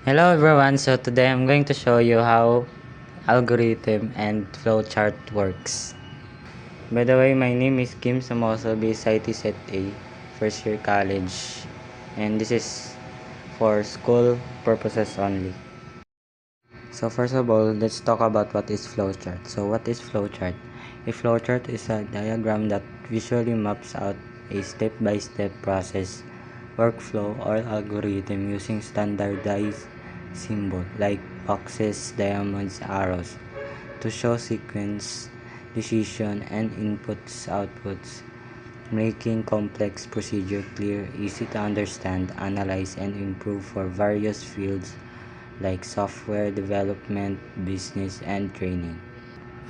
Hello everyone, so today I'm going to show you how algorithm and flowchart works. By the way, my name is Kim Samoso, base IT Set A, first year college, and this is for school purposes only. So first of all, let's talk about what is flowchart. So what is flowchart? A flowchart is a diagram that visually maps out a step-by-step process, workflow, or algorithm using standardized symbol like boxes, diamonds, arrows to show sequence, decision, and outputs, making complex procedure clear, easy to understand, analyze, and improve for various fields like software development, business, and training.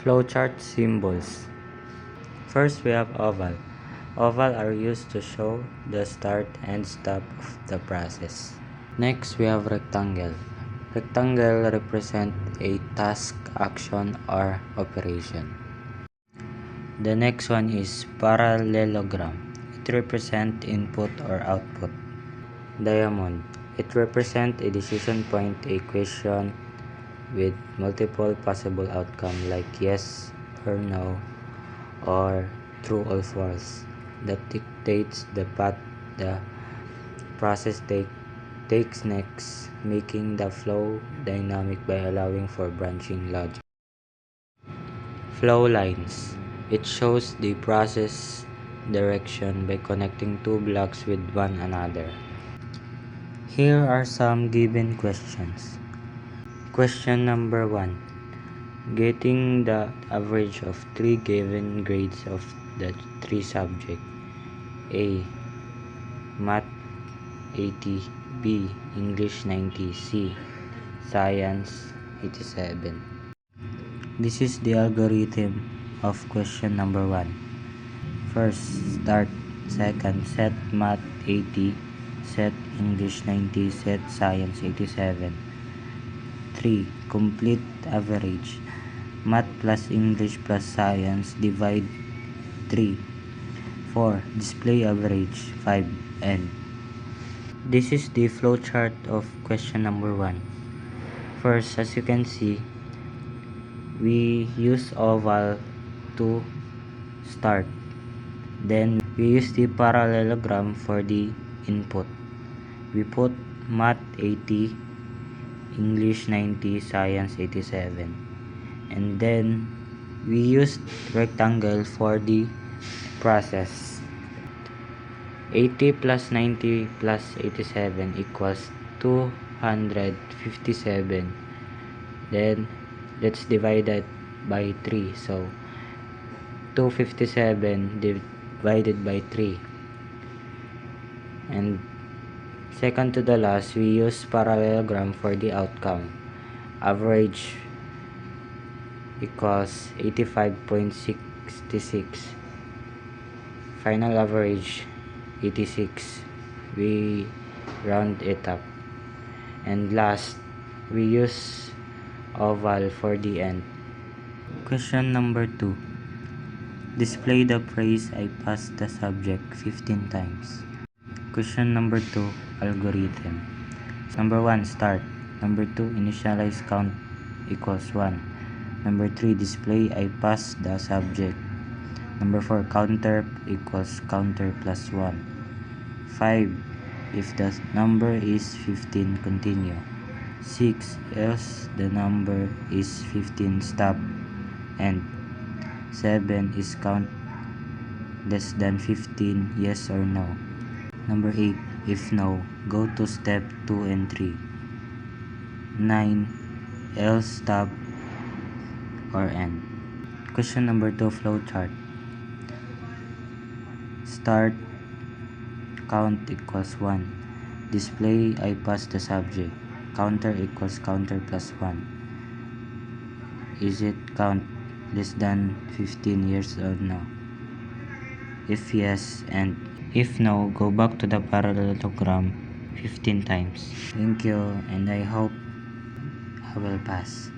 Flowchart symbols. First, we have oval. Oval are used to show the start and stop of the process. Next, we have rectangle. Rectangle represent a task, action, or operation. The next one is parallelogram. It represents input or output. Diamond. It represents a decision point, a question with multiple possible outcomes like yes or no or true or false that dictates the path the process takes next, making the flow dynamic by allowing for branching logic. Flow lines. It shows the process direction by connecting two blocks with one another. Here are some given questions. Question number 1. Getting the average of 3 given grades of the 3 subjects. A. Math 80, B. English 90, C. Science 87. This is the algorithm of question number 1. First, start. Second, set Math 80, set English 90, set Science 87. 3. Complete average. Math plus English plus Science divide 3. 4. Display average 5. End. This is the flowchart of question number 1. First, as you can see, we use oval to start. Then, we use the parallelogram for the input. We put Math 80, English 90, Science 87. And then, we used rectangle for the process. 80 plus 90 plus 87 equals 257. Then, let's divide that by 3. So, 257 divided by 3. And second to the last, we use parallelogram for the outcome. Average equals 85.66. Final average 86. We round it up. And last, we use oval for the end. Question number 2. Display the phrase I passed the subject 15 times. Question number 2. Algorithm. Number 1. Start. Number 2. Initialize count equals 1. Number 3. Display I passed the subject. Number 4. Counter equals counter plus 1. 5. If the number is 15, continue. 6. Else the number is 15, stop. End. 7. Is count less than 15, yes or no. Number 8. If no, go to step 2 and 3. 9. Else stop or end. Question number 2. Flowchart. Start. Count equals 1. Display I passed the subject. Counter equals counter plus 1. Is it count less than 15 years or no? If yes, and if no, go back to the parallelogram 15 times. Thank you, and I hope I will pass.